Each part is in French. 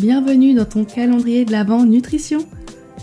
Bienvenue dans ton calendrier de l'Avent nutrition.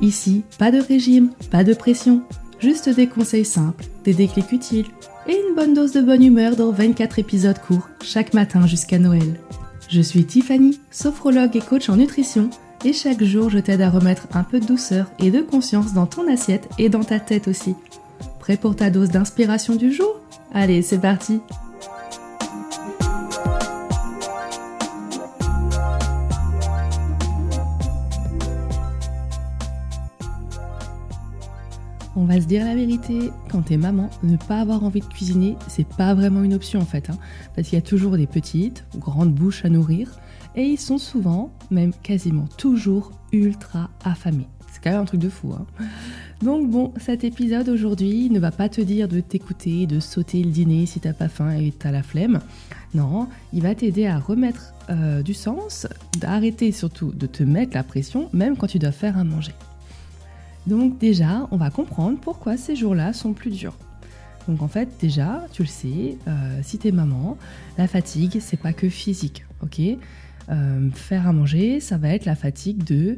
Ici, pas de régime, pas de pression, juste des conseils simples, des déclics utiles et une bonne dose de bonne humeur dans 24 épisodes courts chaque matin jusqu'à Noël. Je suis Tiffany, sophrologue et coach en nutrition et chaque jour je t'aide à remettre un peu de douceur et de conscience dans ton assiette et dans ta tête aussi. Prêt pour ta dose d'inspiration du jour ? Allez, c'est parti! On va se dire la vérité, quand t'es maman, ne pas avoir envie de cuisiner, c'est pas vraiment une option en fait, parce qu'il y a toujours des petites ou grandes bouches à nourrir, et ils sont souvent, même quasiment toujours, ultra affamés. C'est quand même un truc de fou. Donc bon, cet épisode aujourd'hui ne va pas te dire de t'écouter, de sauter le dîner si t'as pas faim et t'as la flemme. Non, il va t'aider à remettre du sens, d'arrêter surtout de te mettre la pression, même quand tu dois faire à manger. Donc déjà, on va comprendre pourquoi ces jours-là sont plus durs. Donc en fait, déjà, tu le sais, si t'es maman, la fatigue, c'est pas que physique, ok ? Faire à manger, ça va être la fatigue de,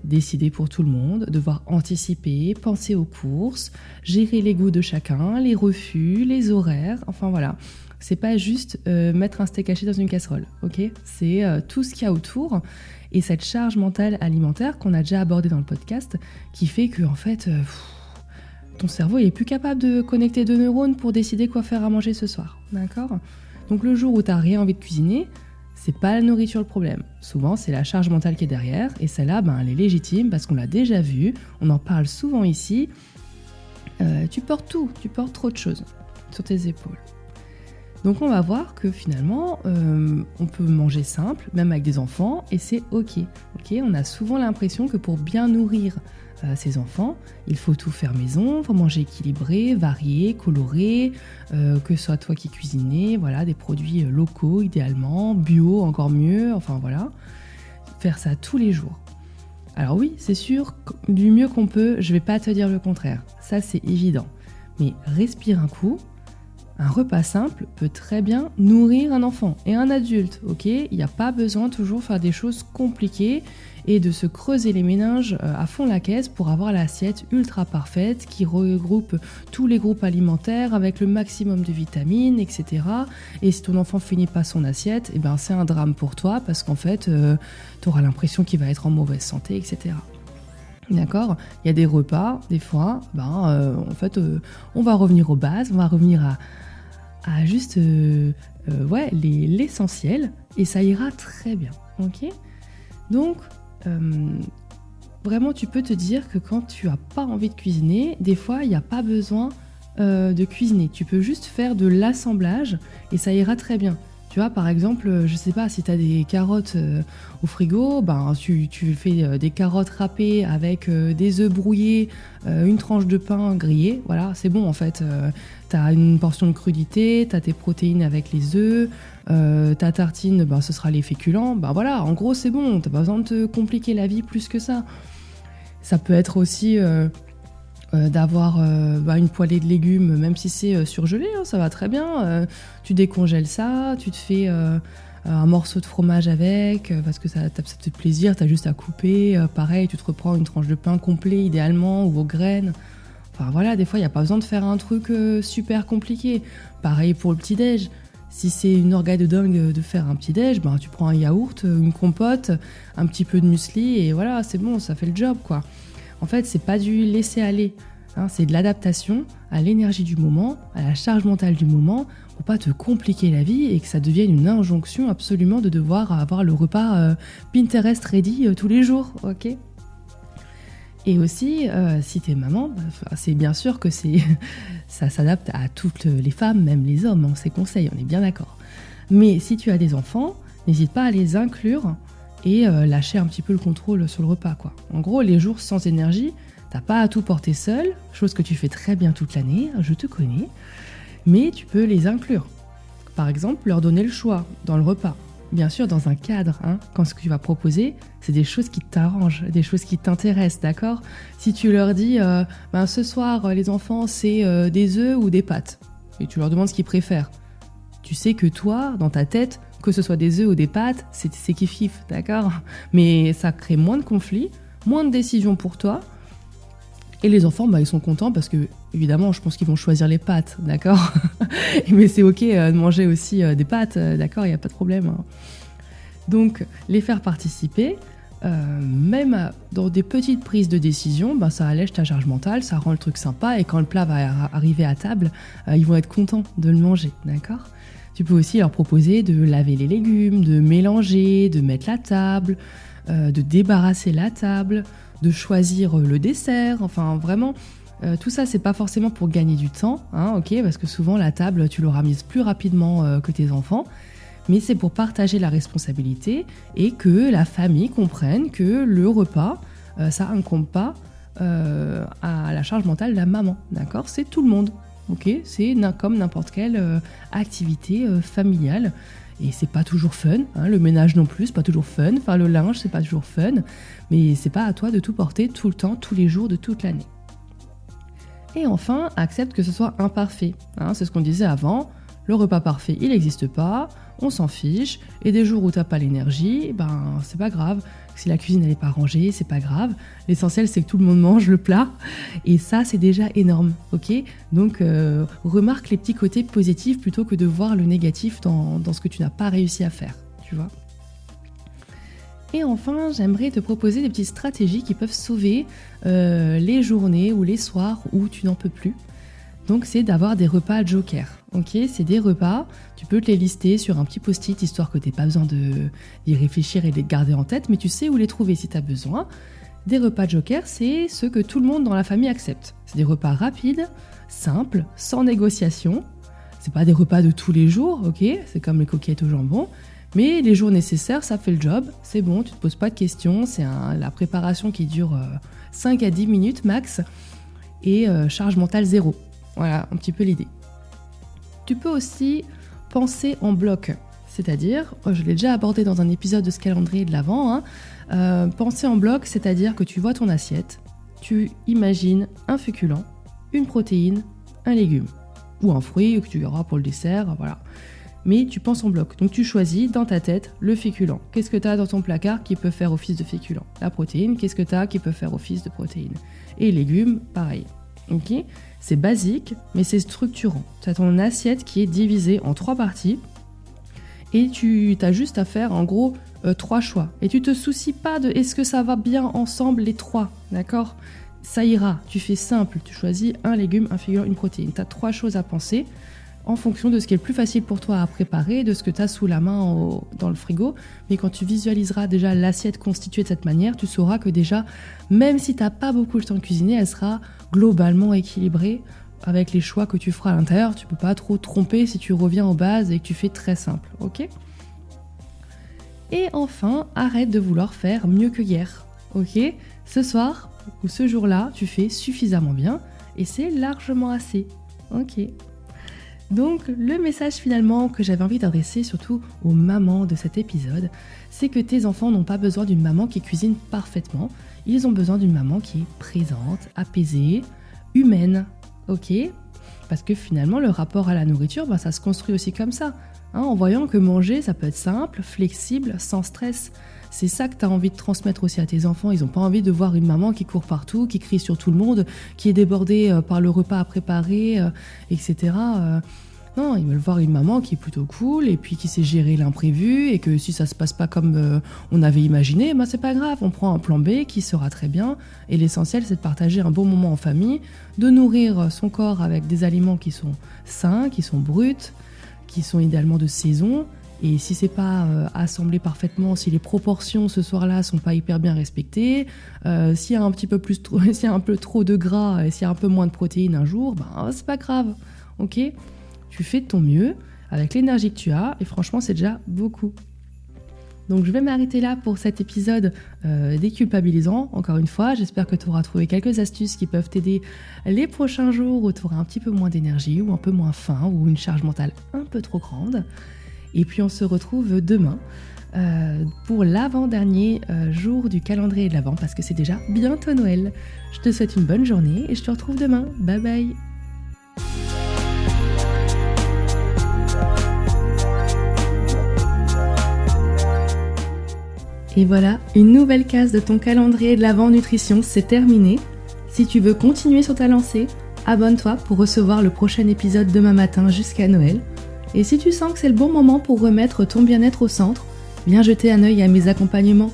décider pour tout le monde, devoir anticiper, penser aux courses, gérer les goûts de chacun, les refus, les horaires, enfin voilà. C'est pas juste mettre un steak haché dans une casserole, ok ? C'est tout ce qu'il y a autour et cette charge mentale alimentaire qu'on a déjà abordée dans le podcast qui fait que en fait, ton cerveau il est plus capable de connecter deux neurones pour décider quoi faire à manger ce soir, d'accord ? Donc le jour où t'as rien envie de cuisiner, c'est pas la nourriture le problème. Souvent, c'est la charge mentale qui est derrière et celle-là, elle est légitime parce qu'on l'a déjà vu, on en parle souvent ici. Tu portes trop de choses sur tes épaules. Donc on va voir que finalement, on peut manger simple, même avec des enfants, et c'est ok. On a souvent l'impression que pour bien nourrir ses enfants, il faut tout faire maison, il faut manger équilibré, varié, coloré, que ce soit toi qui cuisinais, voilà, des produits locaux idéalement, bio encore mieux, enfin voilà. Faire ça tous les jours. Alors oui, c'est sûr, du mieux qu'on peut, je vais pas te dire le contraire, ça c'est évident. Mais respire un coup. Un repas simple peut très bien nourrir un enfant et un adulte, ok ? Il n'y a pas besoin toujours de faire des choses compliquées et de se creuser les méninges à fond la caisse pour avoir l'assiette ultra parfaite qui regroupe tous les groupes alimentaires avec le maximum de vitamines, etc. Et si ton enfant finit pas son assiette, c'est un drame pour toi parce qu'en fait, tu auras l'impression qu'il va être en mauvaise santé, etc. D'accord ? Il y a des repas, des fois, on va revenir aux bases, on va revenir à juste l'essentiel et ça ira très bien, ok ? Donc, vraiment, tu peux te dire que quand tu n'as pas envie de cuisiner, des fois, il n'y a pas besoin de cuisiner. Tu peux juste faire de l'assemblage et ça ira très bien. Tu vois, par exemple, je sais pas, si tu as des carottes au frigo, tu fais des carottes râpées avec des œufs brouillés, une tranche de pain grillé, voilà, c'est bon en fait. Tu as une portion de crudité, tu as tes protéines avec les œufs, ta tartine, ce sera les féculents, voilà, en gros c'est bon, tu n'as pas besoin de te compliquer la vie plus que ça. Ça peut être aussi d'avoir une poêlée de légumes, même si c'est surgelé, ça va très bien. Tu décongèles ça, tu te fais un morceau de fromage avec, parce que ça te fait plaisir, t'as juste à couper. Pareil, tu te reprends une tranche de pain complet idéalement, ou aux graines. Enfin voilà, des fois, il n'y a pas besoin de faire un truc super compliqué. Pareil pour le petit-déj. Si c'est une orga de dingue de faire un petit-déj, tu prends un yaourt, une compote, un petit peu de muesli, et voilà, c'est bon, ça fait le job, quoi. En fait, c'est pas du laisser-aller, c'est de l'adaptation à l'énergie du moment, à la charge mentale du moment, pour pas te compliquer la vie et que ça devienne une injonction absolument de devoir avoir le repas Pinterest ready tous les jours, ok ? Et aussi, si t'es maman, c'est bien sûr que ça s'adapte à toutes les femmes, même les hommes, ces conseils, on est bien d'accord. Mais si tu as des enfants, n'hésite pas à les inclure et lâcher un petit peu le contrôle sur le repas, quoi. En gros, les jours sans énergie, t'as pas à tout porter seul, chose que tu fais très bien toute l'année, je te connais, mais tu peux les inclure. Par exemple, leur donner le choix dans le repas. Bien sûr, dans un cadre, quand ce que tu vas proposer, c'est des choses qui t'arrangent, des choses qui t'intéressent, d'accord ? Si tu leur dis, ce soir, les enfants, c'est des œufs ou des pâtes, et tu leur demandes ce qu'ils préfèrent, tu sais que toi, dans ta tête, que ce soit des œufs ou des pâtes, c'est kiff-kiff, d'accord ? Mais ça crée moins de conflits, moins de décisions pour toi. Et les enfants, ils sont contents parce que, évidemment, je pense qu'ils vont choisir les pâtes, d'accord ? Mais c'est ok de manger aussi des pâtes, d'accord ? Il n'y a pas de problème. Hein. Donc, les faire participer, même dans des petites prises de décision, ça allège ta charge mentale, ça rend le truc sympa. Et quand le plat va arriver à table, ils vont être contents de le manger, d'accord ? Tu peux aussi leur proposer de laver les légumes, de mélanger, de mettre la table, de débarrasser la table, de choisir le dessert, enfin vraiment, tout ça c'est pas forcément pour gagner du temps, hein, ok, parce que souvent la table tu l'auras mise plus rapidement que tes enfants, mais c'est pour partager la responsabilité et que la famille comprenne que le repas, ça incombe pas à la charge mentale de la maman, d'accord, c'est tout le monde, ok, c'est comme n'importe quelle activité familiale. Et c'est pas toujours fun, hein, le ménage non plus, c'est pas toujours fun, faire le linge, c'est pas toujours fun, mais c'est pas à toi de tout porter tout le temps, tous les jours de toute l'année. Et enfin, accepte que ce soit imparfait, hein, c'est ce qu'on disait avant, le repas parfait, il n'existe pas, on s'en fiche, et des jours où t'as pas l'énergie, c'est pas grave, si la cuisine elle est pas rangée, c'est pas grave, l'essentiel c'est que tout le monde mange le plat, et ça c'est déjà énorme, ok ? Donc remarque les petits côtés positifs plutôt que de voir le négatif dans ce que tu n'as pas réussi à faire, tu vois ? Et enfin, j'aimerais te proposer des petites stratégies qui peuvent sauver les journées ou les soirs où tu n'en peux plus. Donc c'est d'avoir des repas joker, ok ? C'est des repas, tu peux te les lister sur un petit post-it, histoire que tu n'aies pas besoin d'y réfléchir et de les garder en tête, mais tu sais où les trouver si tu as besoin. Des repas joker, c'est ceux que tout le monde dans la famille accepte. C'est des repas rapides, simples, sans négociation. C'est pas des repas de tous les jours, ok ? C'est comme les coquillettes au jambon. Mais les jours nécessaires, ça fait le job, c'est bon, tu te poses pas de questions, c'est la préparation qui dure 5 à 10 minutes max, et charge mentale 0. Voilà, un petit peu l'idée. Tu peux aussi penser en bloc, c'est-à-dire, je l'ai déjà abordé dans un épisode de ce calendrier de l'Avent, penser en bloc, c'est-à-dire que tu vois ton assiette, tu imagines un féculent, une protéine, un légume, ou un fruit que tu auras pour le dessert, voilà. Mais tu penses en bloc, donc tu choisis dans ta tête le féculent. Qu'est-ce que tu as dans ton placard qui peut faire office de féculent ? La protéine, qu'est-ce que tu as qui peut faire office de protéine ? Et légumes, pareil. Ok ? C'est basique, mais c'est structurant. Tu as ton assiette qui est divisée en 3 parties et tu as juste à faire en gros 3 choix. Et tu te soucies pas de est-ce que ça va bien ensemble les 3, d'accord ? Ça ira, tu fais simple, tu choisis un légume, un féculent, une protéine. Tu as 3 choses à penser en fonction de ce qui est le plus facile pour toi à préparer, de ce que tu as sous la main dans le frigo. Mais quand tu visualiseras déjà l'assiette constituée de cette manière, tu sauras que déjà, même si tu n'as pas beaucoup le temps de cuisiner, elle sera globalement équilibrée avec les choix que tu feras à l'intérieur. Tu ne peux pas trop te tromper si tu reviens aux bases et que tu fais très simple, ok ? Et enfin, arrête de vouloir faire mieux que hier, ok ? Ce soir ou ce jour-là, tu fais suffisamment bien et c'est largement assez, ok ? Donc le message finalement que j'avais envie d'adresser surtout aux mamans de cet épisode, c'est que tes enfants n'ont pas besoin d'une maman qui cuisine parfaitement, ils ont besoin d'une maman qui est présente, apaisée, humaine, ok ? Parce que finalement le rapport à la nourriture, ça se construit aussi comme ça, en voyant que manger ça peut être simple, flexible, sans stress. C'est ça que tu as envie de transmettre aussi à tes enfants. Ils n'ont pas envie de voir une maman qui court partout, qui crie sur tout le monde, qui est débordée par le repas à préparer, etc. Non, ils veulent voir une maman qui est plutôt cool et puis qui sait gérer l'imprévu et que si ça se passe pas comme on avait imaginé, c'est pas grave, on prend un plan B qui sera très bien. Et l'essentiel, c'est de partager un bon moment en famille, de nourrir son corps avec des aliments qui sont sains, qui sont bruts, qui sont idéalement de saison. Et si c'est pas assemblé parfaitement, si les proportions ce soir-là sont pas hyper bien respectées, s'il y a un petit peu plus, s'il y a un peu trop de gras et s'il y a un peu moins de protéines un jour, c'est pas grave, ok ? Tu fais de ton mieux avec l'énergie que tu as et franchement c'est déjà beaucoup. Donc je vais m'arrêter là pour cet épisode déculpabilisant. Encore une fois, j'espère que tu auras trouvé quelques astuces qui peuvent t'aider les prochains jours où tu auras un petit peu moins d'énergie ou un peu moins faim ou une charge mentale un peu trop grande. Et puis on se retrouve demain pour l'avant-dernier jour du calendrier de l'Avent parce que c'est déjà bientôt Noël. Je te souhaite une bonne journée et je te retrouve demain. Bye bye. Et voilà, une nouvelle case de ton calendrier de l'Avent Nutrition, c'est terminé. Si tu veux continuer sur ta lancée, abonne-toi pour recevoir le prochain épisode demain matin jusqu'à Noël. Et si tu sens que c'est le bon moment pour remettre ton bien-être au centre, viens jeter un œil à mes accompagnements.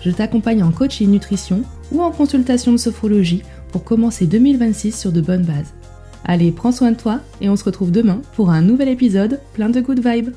Je t'accompagne en coaching nutrition ou en consultation de sophrologie pour commencer 2026 sur de bonnes bases. Allez, prends soin de toi et on se retrouve demain pour un nouvel épisode plein de good vibes.